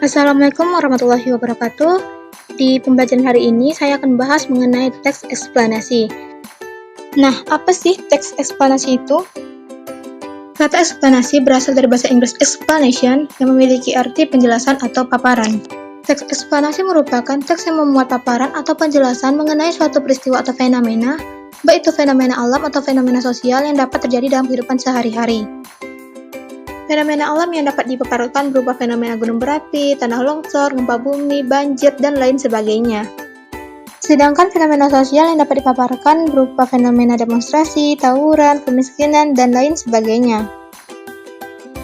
Assalamualaikum warahmatullahi wabarakatuh. Di pembelajaran hari ini saya akan bahas mengenai teks eksplanasi. Nah, apa sih teks eksplanasi itu? Kata eksplanasi berasal dari bahasa Inggris explanation yang memiliki arti penjelasan atau paparan. Teks eksplanasi merupakan teks yang memuat paparan atau penjelasan mengenai suatu peristiwa atau fenomena, baik itu fenomena alam atau fenomena sosial yang dapat terjadi dalam kehidupan sehari-hari. Fenomena alam yang dapat dipaparkan berupa fenomena gunung berapi, tanah longsor, gempa bumi, banjir, dan lain sebagainya. Sedangkan fenomena sosial yang dapat dipaparkan berupa fenomena demonstrasi, tawuran, kemiskinan, dan lain sebagainya.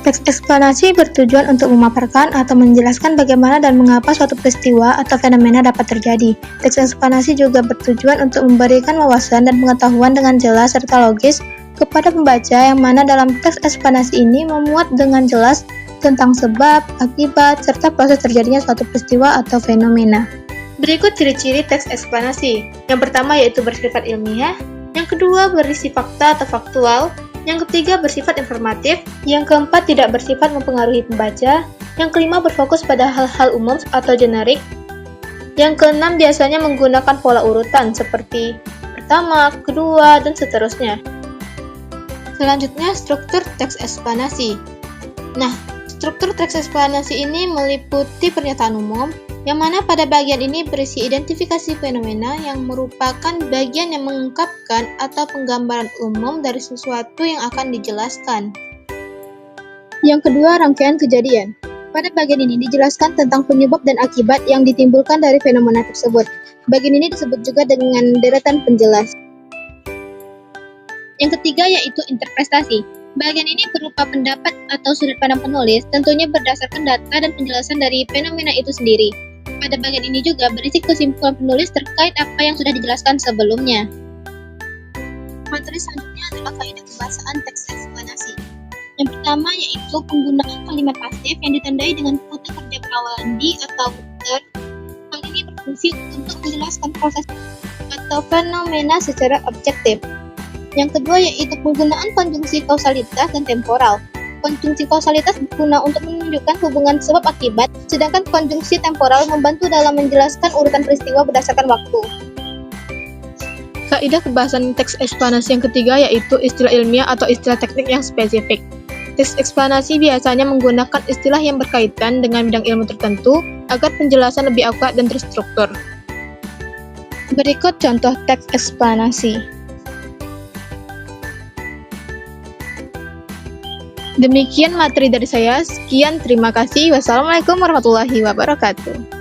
Teks eksplanasi bertujuan untuk memaparkan atau menjelaskan bagaimana dan mengapa suatu peristiwa atau fenomena dapat terjadi. Teks eksplanasi juga bertujuan untuk memberikan wawasan dan pengetahuan dengan jelas serta logis kepada pembaca, yang mana dalam teks eksplanasi ini memuat dengan jelas tentang sebab, akibat, serta proses terjadinya suatu peristiwa atau fenomena. Berikut ciri-ciri teks eksplanasi. Yang pertama yaitu bersifat ilmiah, yang kedua berisi fakta atau faktual, yang ketiga bersifat informatif, yang keempat tidak bersifat mempengaruhi pembaca, yang kelima berfokus pada hal-hal umum atau generik, yang keenam biasanya menggunakan pola urutan seperti pertama, kedua, dan seterusnya. Selanjutnya, struktur teks eksplanasi. Nah, struktur teks eksplanasi ini meliputi pernyataan umum, yang mana pada bagian ini berisi identifikasi fenomena yang merupakan bagian yang mengungkapkan atau penggambaran umum dari sesuatu yang akan dijelaskan. Yang kedua, rangkaian kejadian. Pada bagian ini dijelaskan tentang penyebab dan akibat yang ditimbulkan dari fenomena tersebut. Bagian ini disebut juga dengan deretan penjelas. Yang ketiga yaitu interpretasi. Bagian ini berupa pendapat atau sudut pandang penulis, tentunya berdasarkan data dan penjelasan dari fenomena itu sendiri. Pada bagian ini juga berisi kesimpulan penulis terkait apa yang sudah dijelaskan sebelumnya. Materi selanjutnya adalah kaidah kebahasaan teks eksplanasi. Yang pertama yaitu penggunaan kalimat pasif yang ditandai dengan kata kerja perawalan di atau ter. Hal ini berfungsi untuk menjelaskan proses atau fenomena secara objektif. Yang kedua yaitu penggunaan konjungsi kausalitas dan temporal. Konjungsi kausalitas berguna untuk menunjukkan hubungan sebab akibat, sedangkan konjungsi temporal membantu dalam menjelaskan urutan peristiwa berdasarkan waktu. Kaidah kebahasan teks eksplanasi yang ketiga yaitu istilah ilmiah atau istilah teknik yang spesifik. Teks eksplanasi biasanya menggunakan istilah yang berkaitan dengan bidang ilmu tertentu agar penjelasan lebih akurat dan terstruktur. Berikut contoh teks eksplanasi. Demikian materi dari saya. Sekian, terima kasih. Wassalamualaikum warahmatullahi wabarakatuh.